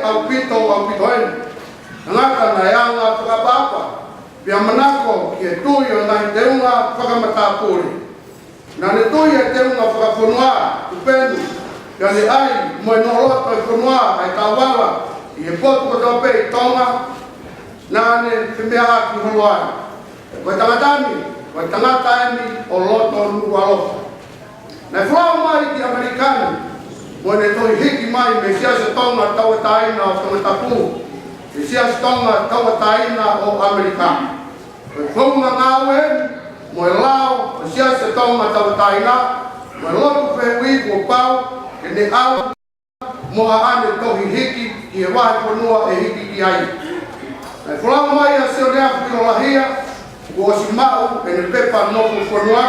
au pito ngata na yanga whakapapa pia manako ki e tui o nai teunga whakamatapuri na ne tui e teunga whakaponua upenu pia ne ai moe noloto e ponua ai kawawa i e potu ko tope i tonga na ne whimea aki holoai koe tangatani koe tangata emi o loto nuku alofa na whlau mai ki Amerikani moe ne toi hiki mai me siasa tonga tau e taina o tangatapu e siasa tonga tau e taina o Amerikani koe whaunga ngāwe moe lao e siasa tonga tau e taina moe lotu whehui ko pau e ne au moa ane tohi hiki ki e wahi ponua e hiki ki ai na whalau mai a seo rea whiro lahia o si mau e ne pepa nofu ponua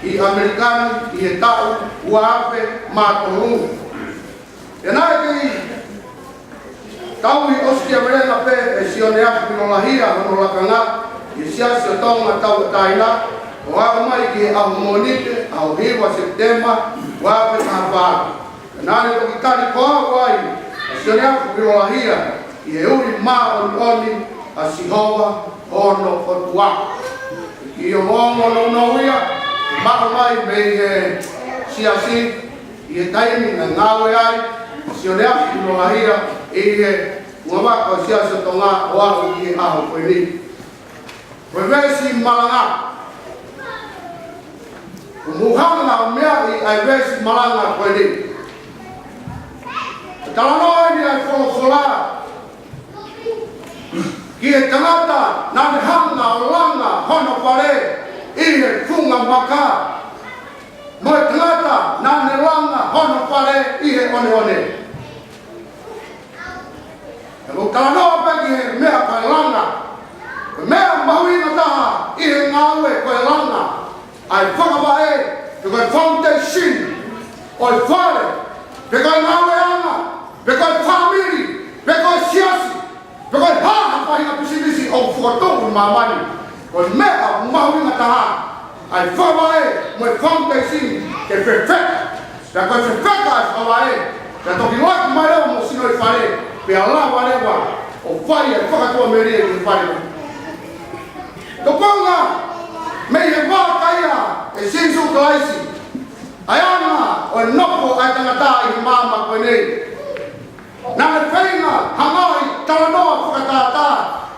i Amerikani i e tau ua ape mātohungu. E nai kei tau i oski a merenga pe e sione apu pino lahia hono lakanga i siasi o tonga tau e taina o aga mai ki e ahu monike au hiwa Septemba ua ape tahapāku. E nai toki tari koa wai e sione apu pino lahia i e uri maa oni a sihoa hono o tuaku. I o mongo no nouia maka mai me siasi i e taimi na ngawe ai si o lea pino lahia i e ngawaka o siasi o tonga o ahu i e aho koe ni. Koe vesi malanga. O muhanga o mea i ai vesi malanga koe ni. Talanoa ni ai wholofola. Ki e tangata na ne hanga o langa hono pare i e funga maka. Moe tangata na ne langa hono pare i e one one. E mo talanoa peki he mea koe langa. Mea mahuina taha i he ngawe koe langa. Ai whakawae pe koe foundation o i whare. Pe koe ngawe anga. Pe koe family. Pe koe siasi. Pe koe haha pahinga pisilisi o whakatoku mamani. Koe mea mahuina taha. Ai whawae moe foundation ke whewheka. Pea koe whewheka ai whawae. Pea toki loiku mai reo mo sino i whare. Pea lawa rewa o whai e whakatua meria i whare. Toponga mei he wākaia e Jesu Kalaisi. Ai anga o e nopo ai tangata i he māma koe nei. Nā me whainga hangai talanoa whakatata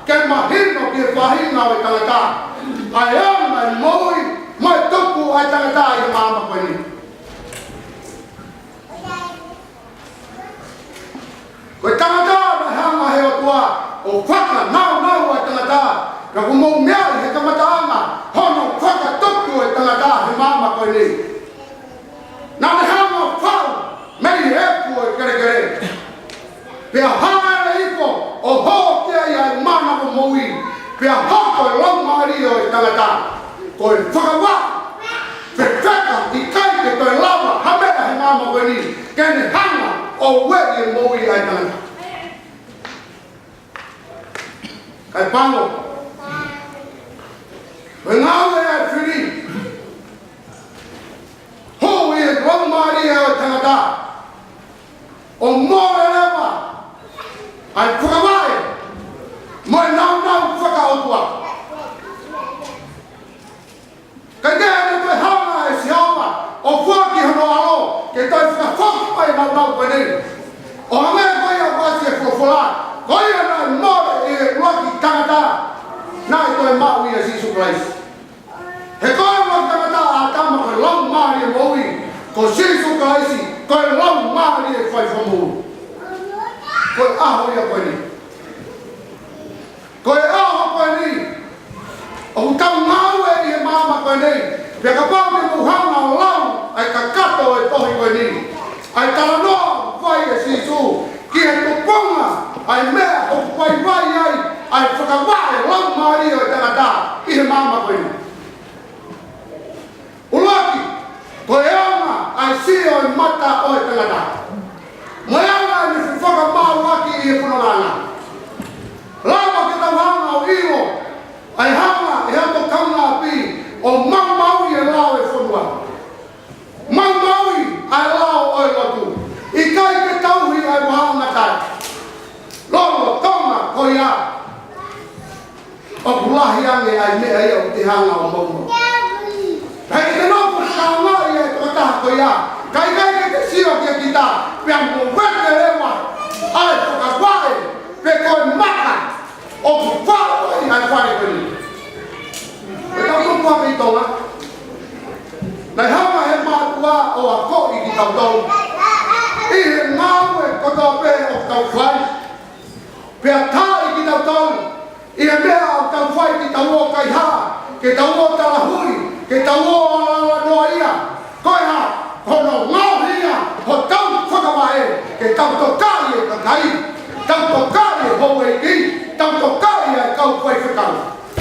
ke mahino ki e whahinga o e tangata. Ai anga e moi mai tupu ai tangata i he māma koe nei. Koe tangata na hanga he o tua o whaka nau ai tangata. Ka kumou mea i he kamataanga hono whaka tupu e tangata he māma koe nei. Nā me hanga whau mei he epu e kere. Pea haere hiko o ho kia i ai mana ko moui. Pea hoko e lau mario e tangata. Koe whakawa. Whewheka i kai ke toi lawa hamea he māma koe ni. Kene hanga o wei e moui ai tangata. Kai pango. Koe ngāwe ai whiri. Ho i e lau mario e tangata. O more rewa. Ai whakawae, moe nau whakaotua. Kai kea ne toi hanga e si hawa, o whaki hono alo, ke toi whakawhakai nau koe nei. O hamea koe au kwasi e whawhala, koe anai more e waki tangata, nai toi mau i a Jesu Christ. He koe waki tangata a tama koe lau maari e moui, ko Jesu Christ, koe lau maari e whai whamou. Koe aho ia koe ni. Koe aho koe ni. O tau ngau e i he māma koe ni. Pea ka pau ni muhanga o lau ai ka kato e tohi koe ni. Ai talanoa vai e Sisu. Ki he tupunga ai mea o vai ai. Ai whakawae lau maari o e tangata i he māma koe ni. Ulaki. Koe anga ai si o e mata o e tangata. Moe anga ni whaka mau waki i e punanganga. Lawa ke tau hanga o iwo. Ai hanga e hato kaunga api o mau e lao e whunua. Mau ai lao o e lotu. I kai ke tauhi ai wahanga tai. ai me ai o te hanga o mo hai te no ko ka nga ia to ta ko ia kai ke sio ke kita pe mo vete lewa ai to ka vai pe ko maka o fa ai fare ko ni e ka ko pa pe to na nai hama he ma tua o a ko i ki tau tau i he ngau e ko tau pe o tau whai pe a tā i ki tau tau i he mea o tau whai ki tau o kai ha ke tau o tala hui ke tau o noa ia koe ha hono ngau hia ho tau whakawae ke tau tokai e kakai tau tokai e hou e ki tau tokai e kau whai whakau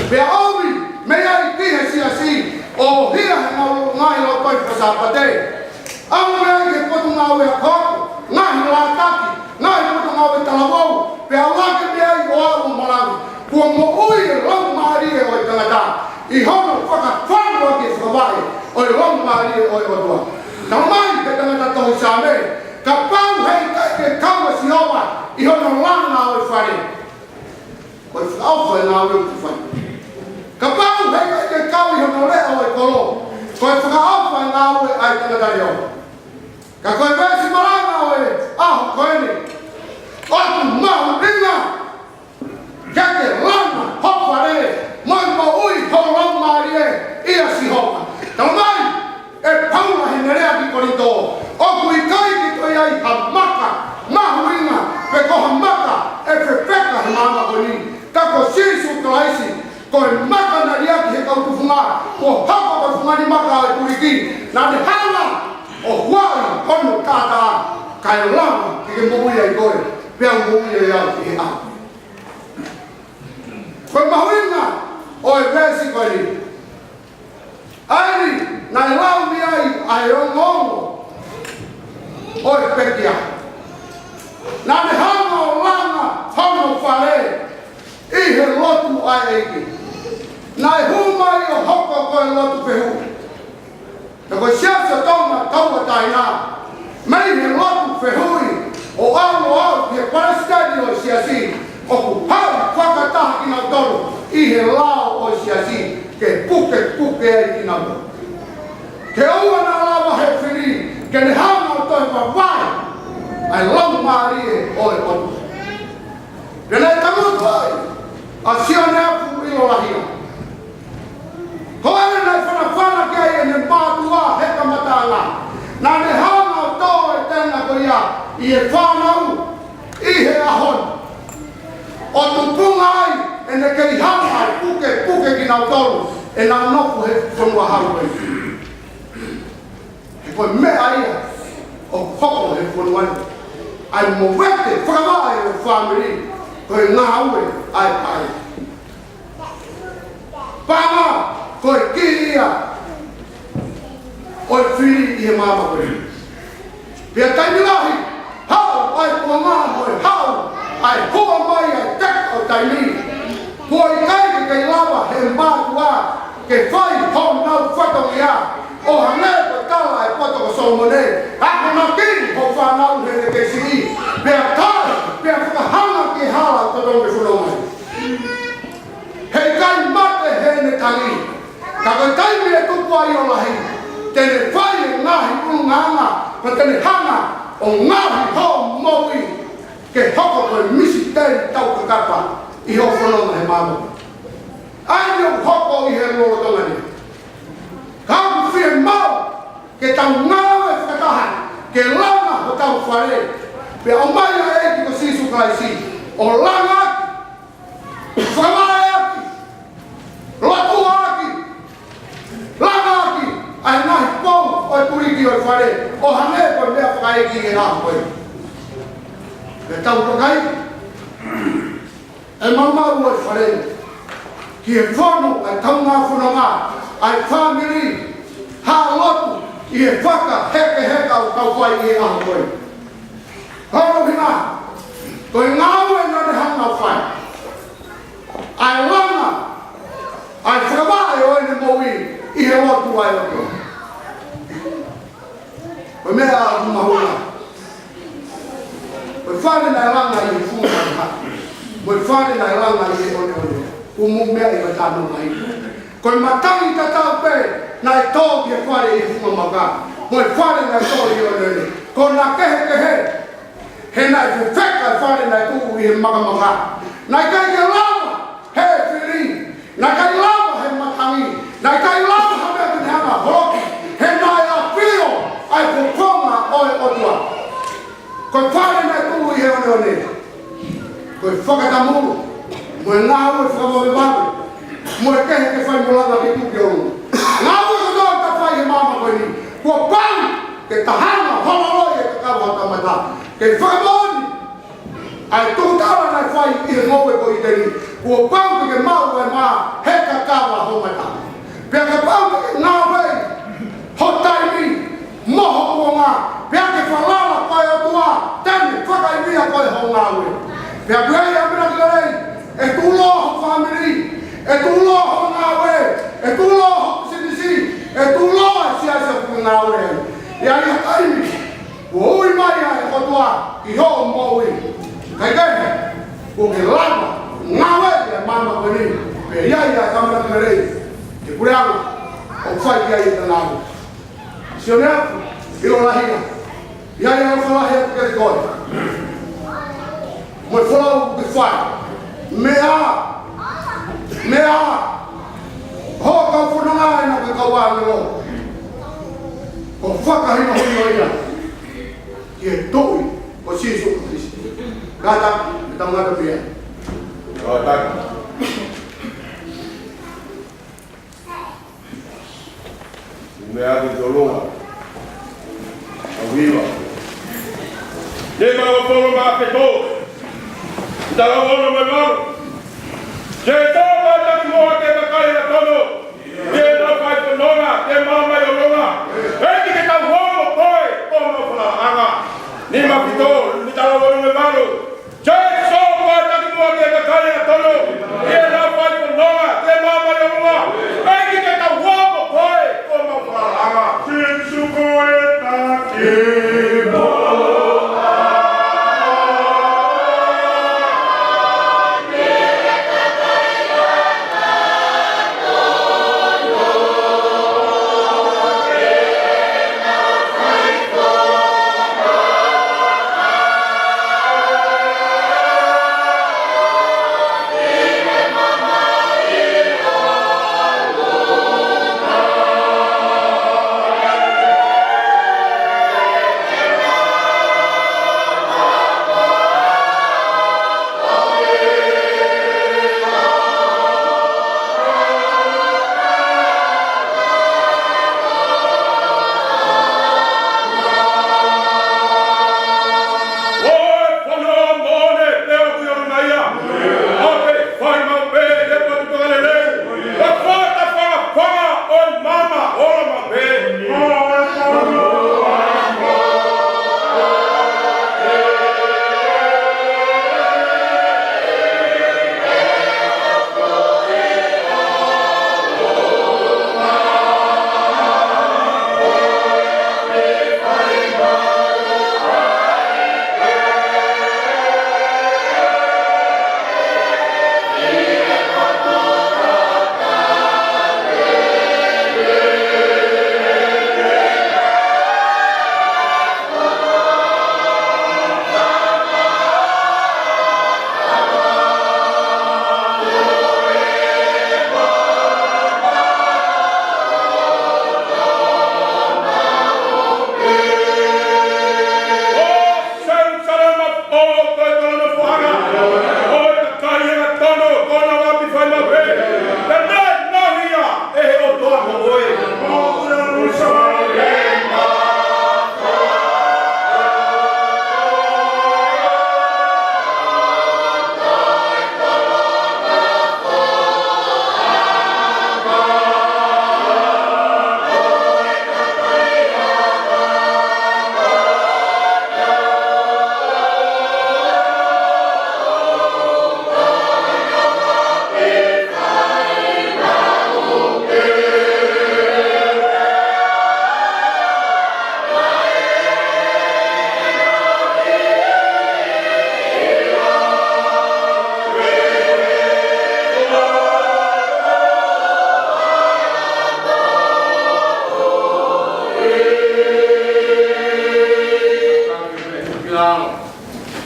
pe a owi mea i ki he sia si o hia he ngai lo toi whasapate au mea i ke potu ngau e a koko ngai la taki ngai potu ngau e talawau pe a wake mea i o aru morangi kua mo ui e lau maari e oi tangata i hono whakawhanua ki whakawai oi lau maari e oi otua tau mai ke tangata tohi sa me ka pau hei kai ke kaua si hoa i hono langa oi whare oi whakawha e ngā reu ki whai ka pau hei kai ke kau i hono lea oi kolo koe whakawha e ngā ue ai tangata reo ka koe pēsi maranga oi aho koe ni otu mahu ringa Kake lana hopa re, moi mo ui tau lau maari e, ia si hopa. Tau mai, e paula he nerea ki korito, oku i kai ki toi ai ha maka, mahu inga, pe koha maka, e pepeka he mama koni. Kako sisu kalaisi, koe maka na riaki he kau tufunga, ko hapa ka fungani maka e kuriki, na ne hala, o huai, hono tata, kai lama, ki ke mbuia i koe, pia mbuia i au ki he au. Koe mahuinga o e pēsi koe ni. Airi, nai lau mi ai ai rongongo o e pekia. Nā ne hanga o langa hono whare i he lotu ai eiki. Nai humai o hoko koe lotu pehu. Te koe siasa tonga taua taina. Mei he lotu pehui o au he parastadi o siasi. O ku hau whakataha ki nau tolu i he lao o siasi ke puke ai ki nau tolu. Ke ua na lawa he whiri ke ne hanga o toi whawai ai lau maari e o e otu. Ke nei tamutu ai a sia ne apu i o lahia. Ko ere nei whanawhana ke ai e ne mātua he kamatanga. Nā ne hanga o tō e tēnā ko ia i e whanau i he ahon. O tupunga ai, e ne kei hanga ai, puke ki nau tolu, e nā nopu he whanua haru ai. He koe mea ia, o hoko he whanua ai. Ai mo wete, whakawai o whamiri, koe ngā ue ai ai. Panga, koe ki ia, o e whiri i he māma koe. Pia taimilahi, hau ai kua ngā moe, hau ai hua mai ai tek o taimi. Kua i kai ke kei lawa he mātua ke whai hon nau whatong ia. O hane koe tala ai poto ko somone. Ako na kini ho whanau he ne kei sii. Pea tai, pea whakahanga ki hala totonge whulongai. Hei kai mate he ne tangi. Ka koe taimi e tupu ai o lahi. Tene whai e ngahi ununganga. Pa tene hanga o ngahi ho mowi. Ke hoko koe misi tēri tau kakapa i ho whanonga he māma. Ai o hoko i he loro tongani. Kau whie mau ke tau ngāwe whakataha ke langa o tau whare. Pe o mai a eki ko sisu kaisi. O langa aki, whakawai aki, lotu aki, langa aki, ai ngahi pou o turiki o whare. O hane koe mea whakaeki e ngā koe. E tau rokai, e mamaru ai whare, ki e whanu ai tau ngā whanonga, ai whamiri, hā lotu, i e whaka heka o tau whai i e aho koe. Horo hina, koe ngāwe nane hanga whai, ai langa, ai whakawai o ene moui, i he lotu ai o koe. Koe mea a humahuna. Koe whare nai langa i e whunga ha. Koe whare nai langa i e one one. umumea i batano mai ko matangi tata pe na to ke kwale i fu maka mo kwale na to yo le ko na ke he na fu feka kwale na tu i maka na ka ke lava he fili na ka lava he matangi na ka lava ha be na ma ho he na ya fio ai ko koma oi odwa ko kwale na tu i he ole ko foka tamu mo na wo fa mo ba mo ke fai mo la ke tu ke o na wo do ta fai mama ko ni ko pang ke tahana hololo ye ka wa ta mata ke fa mo ai tu ta na fai i mo ko i teni ko pang ke ma wa ma he ka wa ho mata pe ka pang ke na vai ho tai mi mo ho ko nga pe ke fa la ko yo tua tani fa ka i mi ko ho nga we pe ka ya mira ke e tu lo family e tu lo ngawe e tu lo sisi e tu lo siasa ngawe ya ya ai o i mai ai ko tua i ho mo wi kai kai ko ke lama ngawe ya mama ko ni pe ya ya kamera kare e kuriago o fai ya i tanao siona i lo lahia ya ya ko lahia ke ko mo follow the fight mea ho ka funanga na ka kawan lo ko faka hina ho ya ke toi ko sisu kata tanga dia kata mea de dolor aviva de ma ko ma ke to Dala wono me maro. Je toma ta mo ke ka kai na tono. Je na kai to nona, te mama yo nona. E ki ke ta wono koi, ko mo fala anga. Ni ma pito, ni dala wono me maro. Je so ma ta mo ke ka kai na tono. Je na kai to nona, te mama yo nona. E ki ke ta wono koi, ko mo fala anga. Su ko eta ke mo.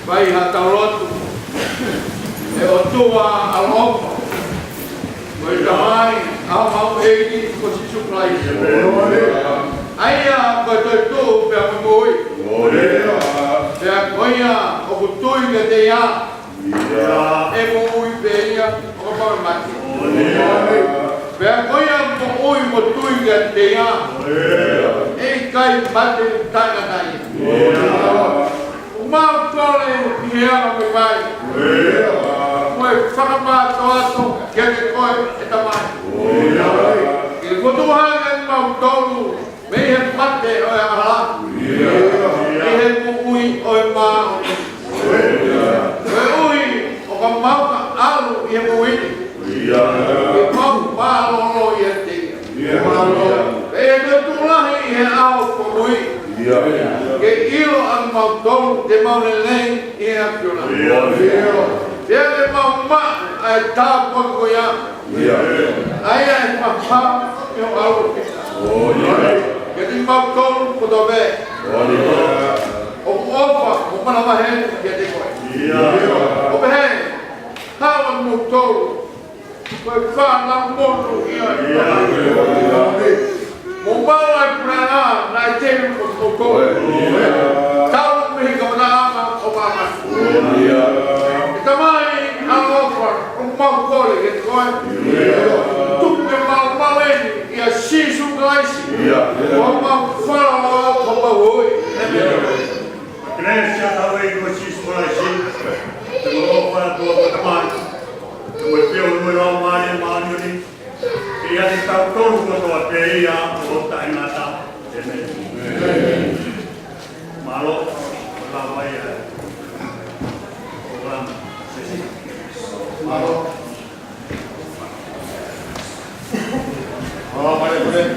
vai hatalotu e o tua alofa vai tamai au mau egi ko si suplai aia ko to tu pe moi pe koia o kutui ke te ia e moi pe ia o pa mati pe koia ko oi mo tui ke te ia e kai mate tanga tai mau tole ia me vai moi whakama toato kia ke koe e tamai i kotuhanga mau tolu me he mate o e aha i he kukui o e maa e ui o ka mauka alu i he muini i mau pālolo i he tinga e te tulahi i he au kukui ke ilo ang mau tolu te mau lelei i he apiona Dia le mau ma ai ta ko ya. Ai ai ma pa yo au. Ke ti mau ko ko do be. O ofa o mana ma he ke te ko. O be he. Ha o mu to. Ko fa na mo no ya. Mo ba ai prana na te ko ko. Ta me ko na ma o ba ma. Tamai alofa un mau kole ke koe tupe mau mawene ia sisu gaisi o mau whala ko mahoi Grecia tawai ko sisu gaisi te mo fa to tamai te mo pio no ro mane mane ni ia te tau tonu ko to pe ia o tai nata malo la vai Malo. Oh, boleh.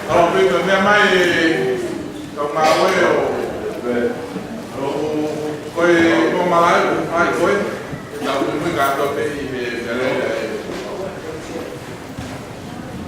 Kalau begitu dia mai kalau mau yo. Kalau koi mau malai, ai koi. Kalau mungkin kan kalau